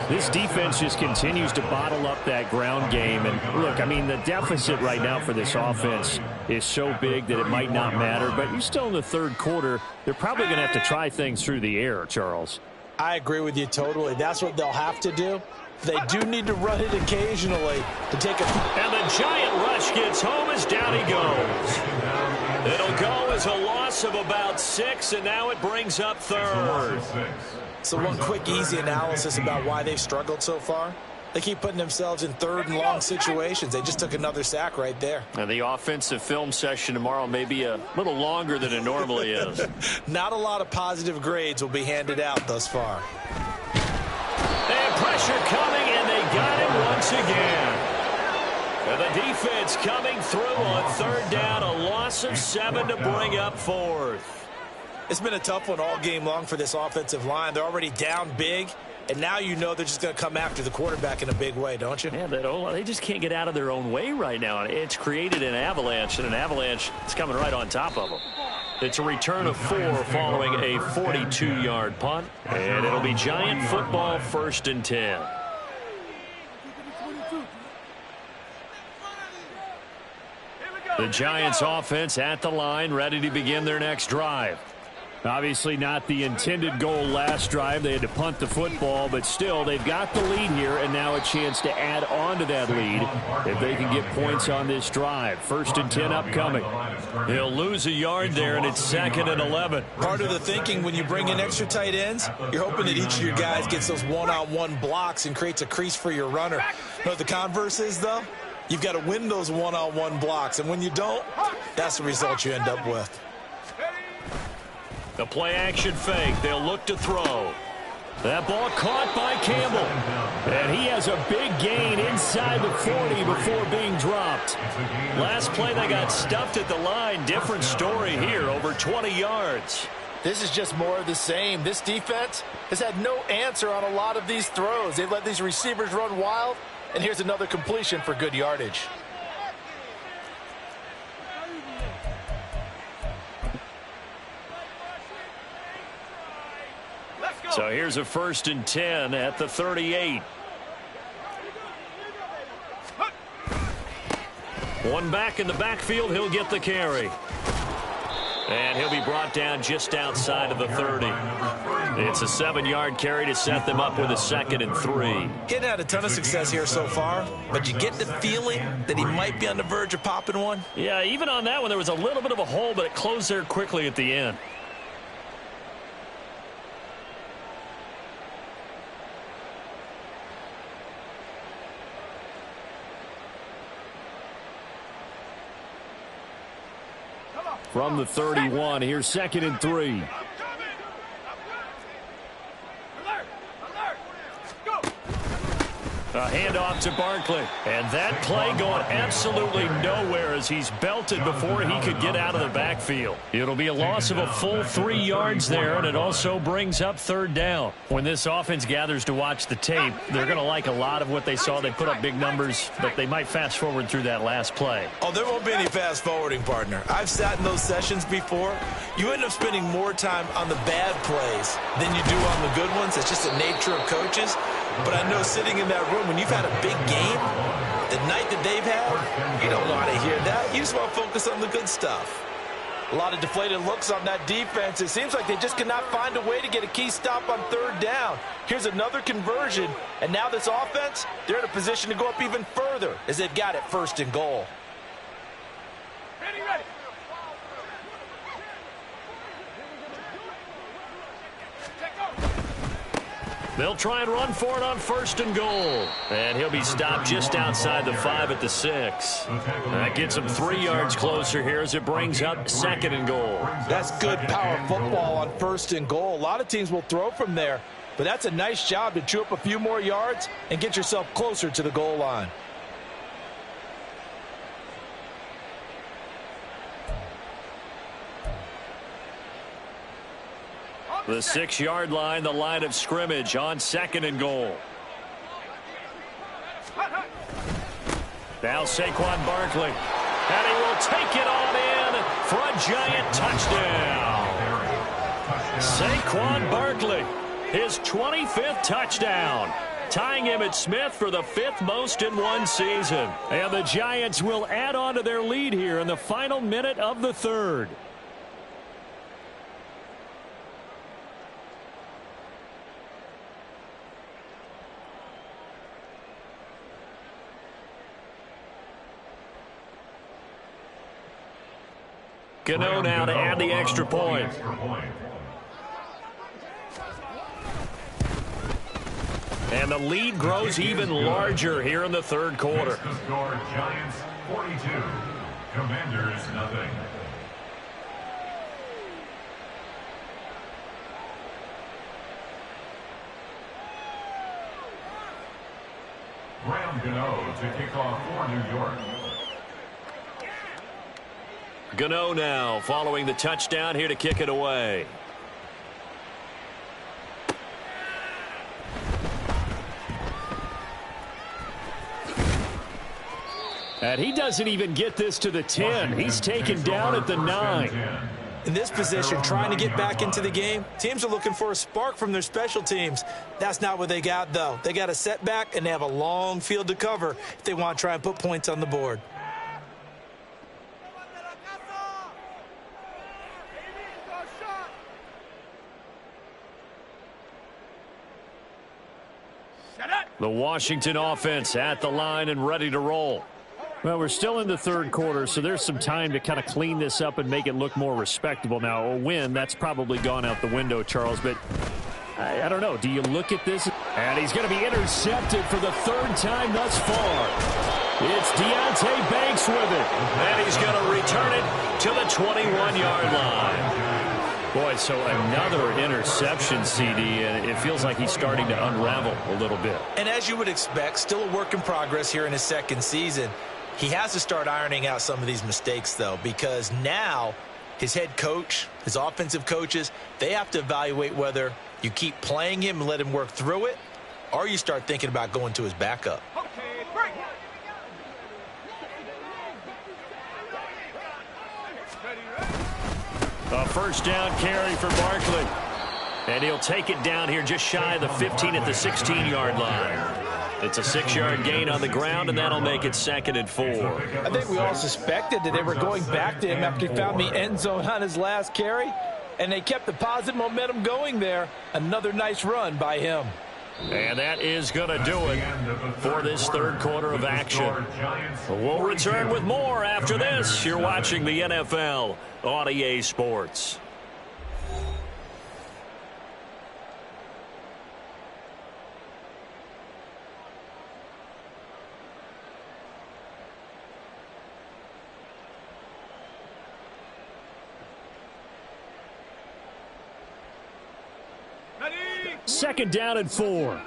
This defense just continues to bottle up that ground game. And look, I mean, the deficit right now for this offense is so big that it might not matter. But you're still in the third quarter. They're probably going to have to try things through the air, Charles. I agree with you totally. That's what they'll have to do. They do need to run it occasionally to take a... And the giant rush gets home as down he goes. It'll go as a loss of about 6, and now it brings up third. So one quick, easy analysis about why they've struggled so far. They keep putting themselves in third and long situations. They just took another sack right there. And the offensive film session tomorrow may be a little longer than it normally is. Not a lot of positive grades will be handed out thus far. And pressure coming, and they got him once again. And the defense coming through on third down, a loss of 7 to bring up fourth. It's been a tough one all game long for this offensive line. They're already down big. and now you know they're just going to come after the quarterback in a big way, don't you? Yeah, they just can't get out of their own way right now. It's created an avalanche, and an avalanche is coming right on top of them. It's a return of 4 following a 42-yard punt, and it'll be Giant football, 1st and 10. The Giants offense at the line, ready to begin their next drive. Obviously not the intended goal last drive. They had to punt the football, but still they've got the lead here, and now a chance to add on to that lead if they can get points on this drive. 1st and 10 upcoming. He'll lose a yard there, and it's 2nd and 11. Part of the thinking when you bring in extra tight ends, you're hoping that each of your guys gets those one-on-one blocks and creates a crease for your runner. You know what the converse is, though? You've got to win those one-on-one blocks, and when you don't, that's the result you end up with. The play-action fake. They'll look to throw. That ball caught by Campbell. And he has a big gain inside the 40 before being dropped. Last play, they got stuffed at the line. Different story here, over 20 yards. This is just more of the same. This defense has had no answer on a lot of these throws. They've let these receivers run wild. And here's another completion for good yardage. So here's a 1st and 10 at the 38. One back in the backfield. He'll get the carry. And he'll be brought down just outside of the 30. It's a 7-yard carry to set them up with a 2nd and 3. Getting had a ton of success here so far, but you get the feeling that he might be on the verge of popping one. Yeah, even on that one, there was a little bit of a hole, but it closed there quickly at the end. From the 31, here's 2nd and 3. A handoff to Barkley. And that play going absolutely nowhere as he's belted before he could get out of the backfield. It'll be a loss of a full 3 yards there, and it also brings up 3rd down. When this offense gathers to watch the tape, they're going to like a lot of what they saw. They put up big numbers, but they might fast forward through that last play. Oh, there won't be any fast forwarding, partner. I've sat in those sessions before. You end up spending more time on the bad plays than you do on the good ones. It's just the nature of coaches. But I know sitting in that room, when you've had a big game, the night that they've had, you don't want to hear that. You just want to focus on the good stuff. A lot of deflated looks on that defense. It seems like they just cannot find a way to get a key stop on 3rd down. Here's another conversion, and now this offense, they're in a position to go up even further as they've got it 1st and goal. Ready. They'll try and run for it on 1st and goal. And he'll be stopped just outside the 5 at the 6. That gets him 3 yards closer here as it brings up 2nd and goal. That's good power football on 1st and goal. A lot of teams will throw from there, but that's a nice job to chew up a few more yards and get yourself closer to the goal line. The 6-yard line, the line of scrimmage on 2nd and goal. Now Saquon Barkley. And he will take it on in for a Giant touchdown. Saquon Barkley, his 25th touchdown, tying Emmitt Smith for the 5th most in one season. And the Giants will add on to their lead here in the final minute of the 3rd. Gano now to add the extra point. And the lead grows even larger here in the 3rd quarter. Score Giants 42, Commanders nothing. Graham Gano to kick off for New York. Gano now following the touchdown here to kick it away. And he doesn't even get this to the 10. He's taken down at the 9. In this position, trying to get back into the game, teams are looking for a spark from their special teams. That's not what they got, though. They got a setback, and they have a long field to cover if they want to try and put points on the board. The Washington offense at the line and ready to roll. Well, we're still in the third quarter, so there's some time to kind of clean this up and make it look more respectable. Now, a win, that's probably gone out the window, Charles, but I don't know. Do you look at this? And he's going to be intercepted for the third time thus far. It's Deonte Banks with it. And he's going to return it to the 21-yard line. Boy, so another interception, CD, and it feels like he's starting to unravel a little bit. And as you would expect, still a work in progress here in his second season. He has to start ironing out some of these mistakes, though, because now his head coach, his offensive coaches, they have to evaluate whether you keep playing him and let him work through it, or you start thinking about going to his backup. Okay, break. A first down carry for Barkley. And he'll take it down here just shy of the 15 at the 16-yard line. It's a 6-yard gain on the ground, and that'll make it 2nd and 4. I think we all suspected that they were going back to him after he found the end zone on his last carry, and they kept the positive momentum going there. Another nice run by him. And that is going to do it for this third quarter of action. We'll return with more after this. You're watching the NFL on EA Sports. Second down and 4.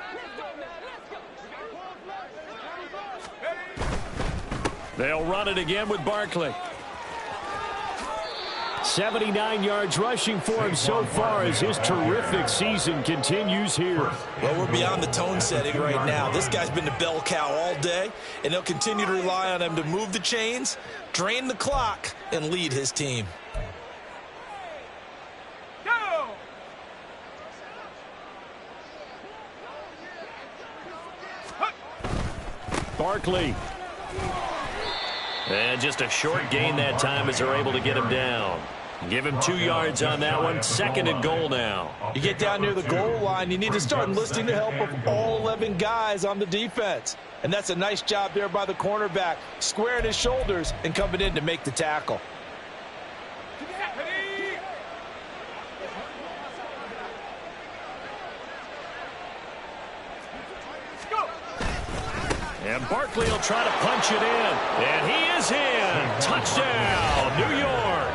They'll run it again with Barkley. 79 yards rushing for him so far as his terrific season continues here. Well, we're beyond the tone setting right now. This guy's been the bell cow all day, and they'll continue to rely on him to move the chains, drain the clock, and lead his team. Barkley. And just a short gain that time as they're able to get him down. Give him 2 yards on that one. 2nd and goal now. You get down near the goal line, you need to start enlisting the help of all 11 guys on the defense. And that's a nice job there by the cornerback, squaring his shoulders and coming in to make the tackle. And Barkley will try to punch it in. And he is in. Touchdown, New York.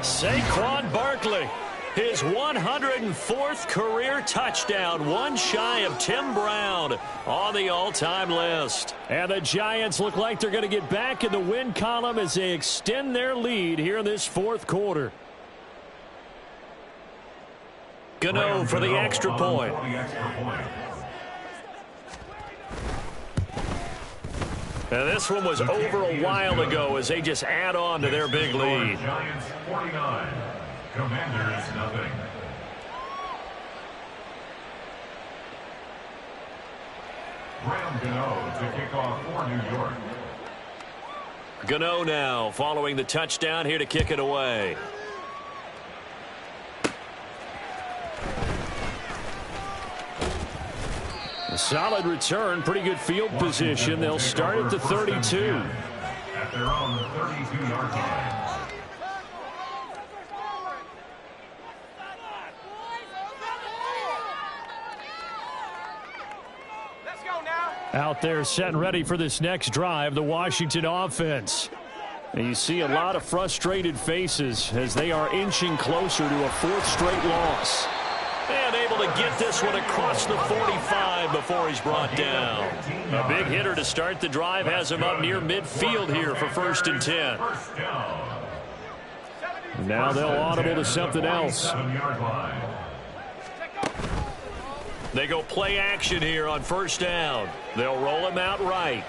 Saquon Barkley, his 104th career touchdown, one shy of Tim Brown on the all-time list. And the Giants look like they're going to get back in the win column as they extend their lead here in this fourth quarter. Gano for the extra point. And this one was over a while ago as they just add on to their big lead. Giants 49, Commanders nothing. Graham Gano to kick off for New York. Gano now following the touchdown here to kick it away. A solid return, pretty good field position. They'll start at the 32. At their own 32-yard line. Let's go now. Out there set and ready for this next drive, the Washington offense. And you see a lot of frustrated faces as they are inching closer to a 4th straight loss. And able to get this one across the 45 before he's brought down. A big hitter to start the drive has him up near midfield here for 1st and 10. Now they'll audible to something else. They go play action here on 1st down. They'll roll him out right.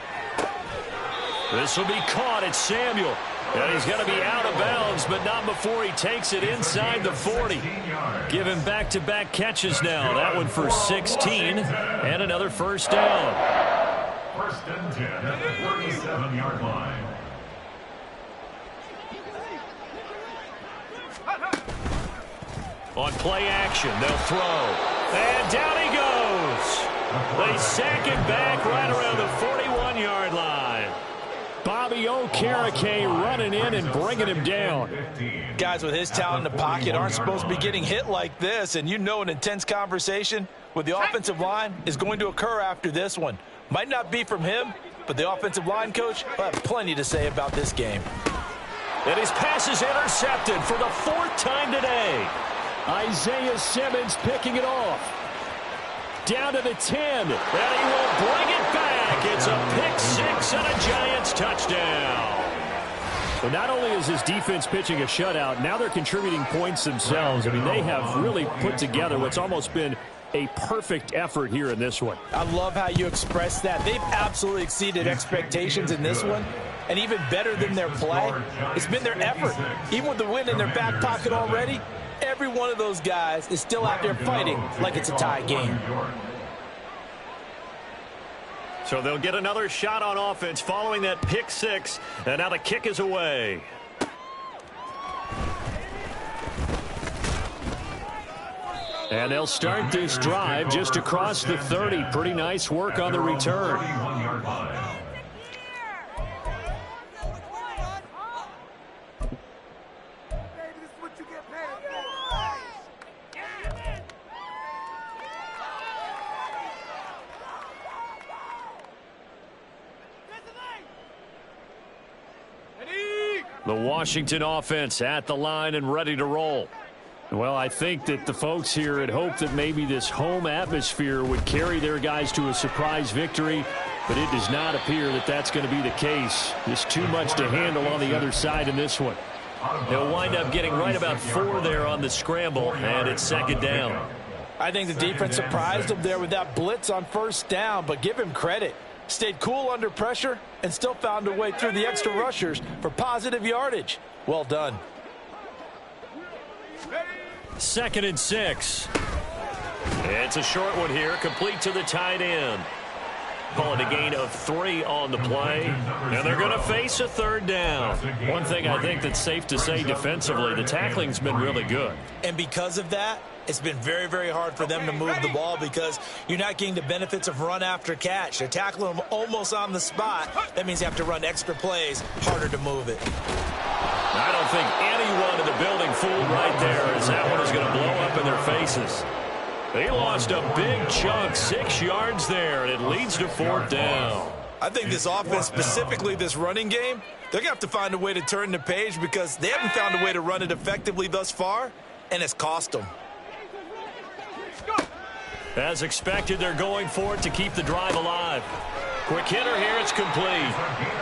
This will be caught. It's Samuel. And he's going to be out of bounds, but not before he takes it inside the 40. Giving back-to-back catches now. That one for 16 and another first down. First and 10 at the 37-yard line. On play action, they'll throw. And down he goes. They sack him back right around the 41-yard line. Bobby Okereke running in and bringing him down. Guys with his talent in the pocket aren't supposed to be getting hit like this, and you know an intense conversation with the offensive line is going to occur after this one. Might not be from him, but the offensive line coach will have plenty to say about this game. And his pass is intercepted for the 4th time today. Isaiah Simmons picking it off. Down to the 10, and he will bring it back. It's a pick 6 and a Giants touchdown. Well, not only is his defense pitching a shutout, now they're contributing points themselves. I mean, they have really put together what's almost been a perfect effort here in this one. I love how you express that. They've absolutely exceeded expectations in this one. And even better than their play, it's been their effort. Even with the win in their back pocket already, every one of those guys is still out there fighting like it's a tie game. So they'll get another shot on offense following that pick 6, and now the kick is away. And they'll start this drive just across the 30. Pretty nice work on the return. The Washington offense at the line and ready to roll. Well, I think that the folks here had hoped that maybe this home atmosphere would carry their guys to a surprise victory, but it does not appear that that's going to be the case. Just too much to handle on the other side in this one. They'll wind up getting right about 4 there on the scramble, and it's 2nd down. I think the defense surprised him there with that blitz on 1st down, but give him credit. Stayed cool under pressure and still found a way through the extra rushers for positive yardage. Well done. 2nd and 6. It's a short one here, complete to the tight end. Call it a gain of 3 on the play, and they're going to face a 3rd down. One thing I think that's safe to say defensively, the tackling's been really good. And because of that, it's been very, very hard for them to move the ball because you're not getting the benefits of run after catch. They're tackling them almost on the spot. That means you have to run extra plays, harder to move it. I don't think anyone in the building fooled right there, as that one is going to blow up in their faces. They lost a big chunk, 6 yards there, and it leads to 4th down. I think this offense, specifically this running game, they're going to have to find a way to turn the page because they haven't found a way to run it effectively thus far, and it's cost them. As expected, they're going for it to keep the drive alive. Quick hitter here, it's complete.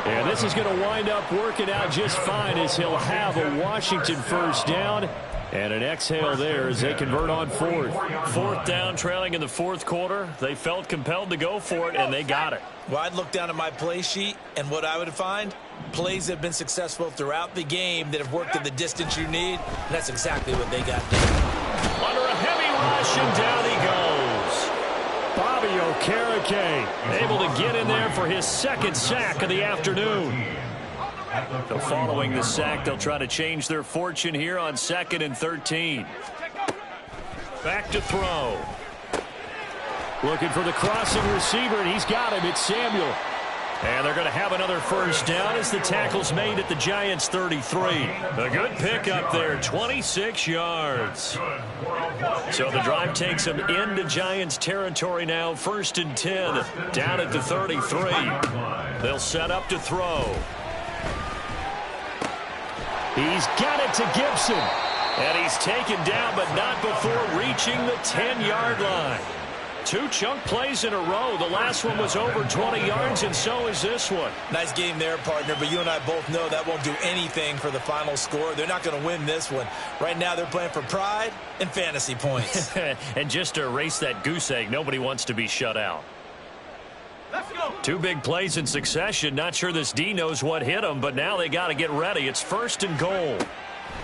And this is going to wind up working out just fine as he'll have a Washington 1st down. And an exhale there as they convert on 4th. 4th down, trailing in the 4th quarter. They felt compelled to go for it, and they got it. Well, I'd look down at my play sheet, and what I would find, plays that have been successful throughout the game that have worked at the distance you need, and that's exactly what they got done. Under a heavy rush, and down he goes. Bobby Okereke able to get in there for his 2nd sack of the afternoon. So following the sack, they'll try to change their fortune here on 2nd and 13. Back to throw. Looking for the crossing receiver, and he's got him. It's Samuel. And they're going to have another 1st down as the tackle's made at the Giants' 33. A good pickup there, 26 yards. So the drive takes them into Giants territory now, 1st and 10, down at the 33. They'll set up to throw. He's got it to Gibson. And he's taken down, but not before reaching the 10-yard line. 2 chunk plays in a row. The last one was over 20 yards, and so is this one. Nice game there, partner, but you and I both know that won't do anything for the final score. They're not going to win this one. Right now, they're playing for pride and fantasy points. And just to erase that goose egg, nobody wants to be shut out. Let's go. Two big plays in succession. Not sure this D knows what hit him, but now they got to get ready. It's 1st and goal.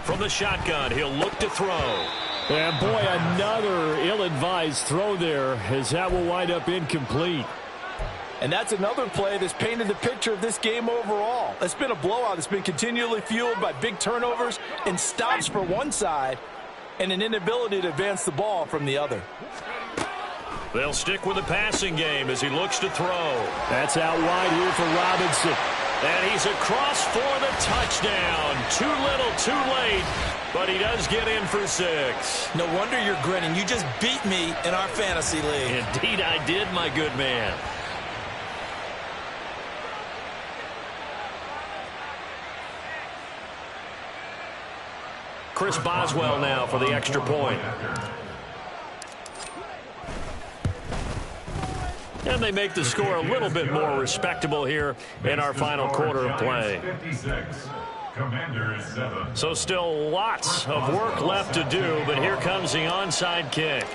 From the shotgun, he'll look to throw. And boy, another ill-advised throw there, as that will wind up incomplete. And that's another play that's painted the picture of this game overall. It's been a blowout. It's been continually fueled by big turnovers and stops for one side and an inability to advance the ball from the other. They'll stick with the passing game as he looks to throw. That's out wide here for Robinson. And he's across for the touchdown. Too little, too late, but he does get in for 6. No wonder you're grinning. You just beat me in our fantasy league. Indeed I did, my good man. Chris Boswell now for the extra point. And they make the score a little bit more respectable here in our final quarter of play. So still lots of work left to do, but here comes the onside kick.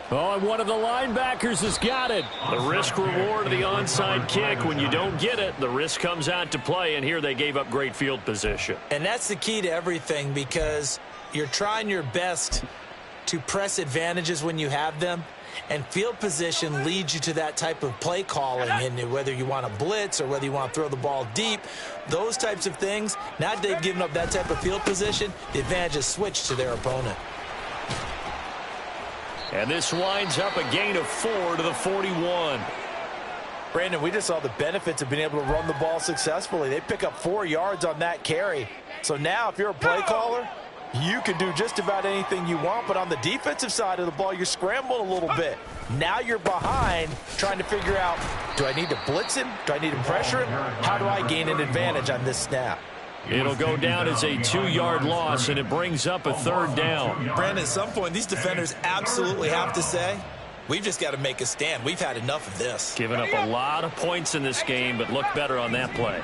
Oh, and one of the linebackers has got it. The risk reward of the onside kick. When you don't get it, the risk comes out to play, and here they gave up great field position. And that's the key to everything, because you're trying your best to press advantages when you have them, and field position leads you to that type of play calling. And whether you want to blitz or whether you want to throw the ball deep, those types of things, now that they've given up that type of field position, the advantage is switched to their opponent. And this winds up a gain of 4 to the 41. Brandon, we just saw the benefits of being able to run the ball successfully. They pick up 4 yards on that carry. So now if you're a play caller, you can do just about anything you want. But on the defensive side of the ball, you're scrambling a little bit. Now you're behind trying to figure out, do I need to blitz him? Do I need to pressure him? How do I gain an advantage on this snap? It'll go down as a 2-yard loss, and it brings up a 3rd down. Brandon, at some point, these defenders absolutely have to say, we've just got to make a stand. We've had enough of this. Giving up a lot of points in this game, but look better on that play.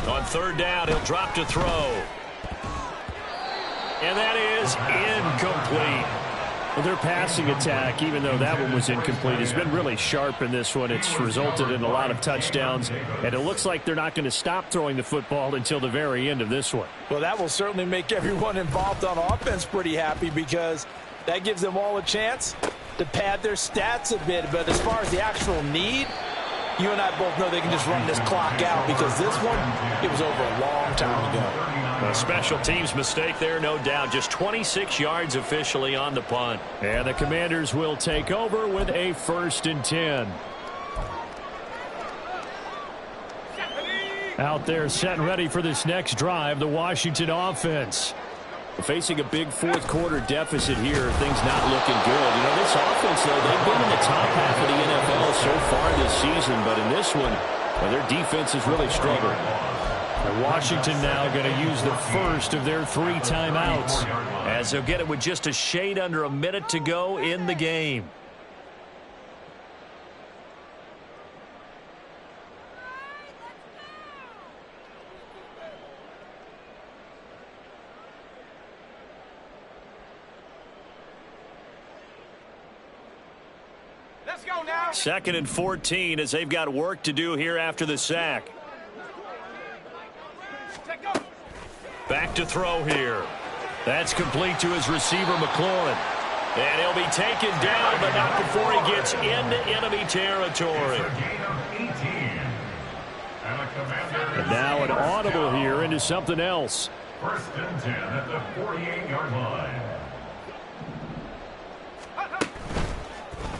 On 3rd down, he'll drop to throw. And that is incomplete. Well, their passing attack, even though that one was incomplete, has been really sharp in this one. It's resulted in a lot of touchdowns, and it looks like they're not going to stop throwing the football until the very end of this one. Well, that will certainly make everyone involved on offense pretty happy, because that gives them all a chance to pad their stats a bit. But as far as the actual need, you and I both know they can just run this clock out, because this one, it was over a long time ago. A special teams mistake there, no doubt. Just 26 yards officially on the punt. And the Commanders will take over with a 1st and 10. Out there set and ready for this next drive, the Washington offense. Facing a big 4th quarter deficit here, things not looking good. You know, this offense, though, they've been in the top half of the NFL so far this season, but in this one, well, their defense has really struggled. And Washington now going to use the first of their 3 timeouts, as they'll get it with just a shade under a minute to go in the game. Let's go now. 2nd and 14 as they've got work to do here after the sack. Back to throw here. That's complete to his receiver, McLaurin. And he'll be taken down, but not before he gets into enemy territory. and now an audible here into something else. 1st and 10 at the 48-yard line.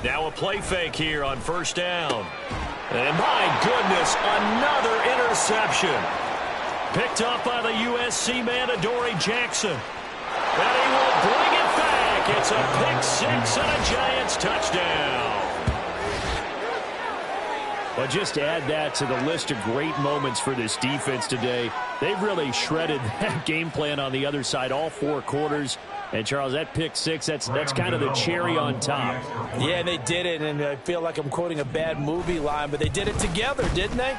Now a play fake here on 1st down. And my goodness, another interception. Picked up by the USC man, Adoree Jackson. And he will bring it back. It's a pick six and a Giants touchdown. Well, just add that to the list of great moments for this defense today. They've really shredded that game plan on the other side all 4 quarters. And, Charles, that pick six, that's kind of the cherry on top. Yeah, they did it, and I feel like I'm quoting a bad movie line, but they did it together, didn't they?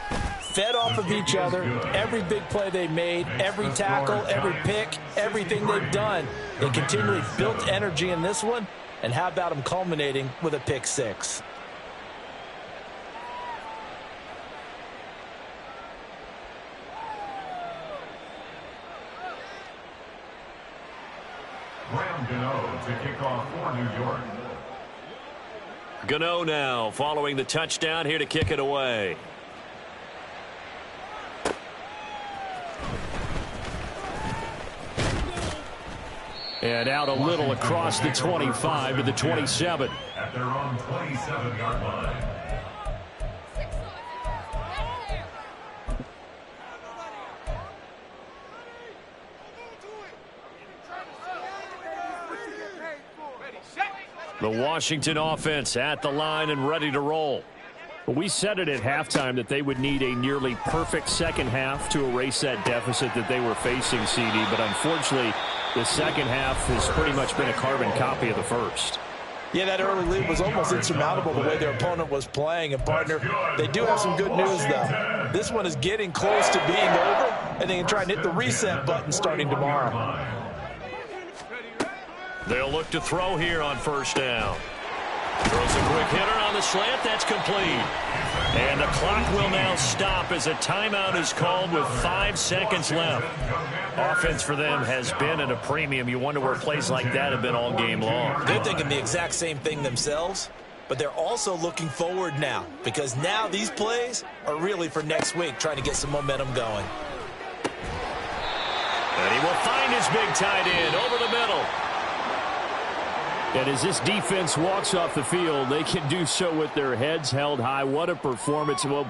fed off of each other. Every big play they made, every tackle, every pick, everything they've done, they continually built energy in this one. And how about them culminating with a pick six? Gano to kick off for New York. Gano now following the touchdown here to kick it away. And out a little across the 25 to the 27. At their own 27-yard line. The Washington offense at the line and ready to roll. We said it at halftime that they would need a nearly perfect second half to erase that deficit that they were facing, CD. But unfortunately, the second half has pretty much been a carbon copy of the first. Yeah, that early lead was almost insurmountable the way their opponent was playing. And, partner, they do have some good news, though. This one is getting close to being over, and they can try and hit the reset button starting tomorrow. They'll look to throw here on first down. Throws a quick hitter on the slant. That's complete. And the clock will now stop as a timeout is called with 5 seconds left. Offense for them has been at a premium. You wonder where plays like that have been all game long. They're thinking the exact same thing themselves, but they're also looking forward now because now these plays are really for next week, trying to get some momentum going. And he will find his big tight end over the middle. And as this defense walks off the field, they can do so with their heads held high. What a performance. Well,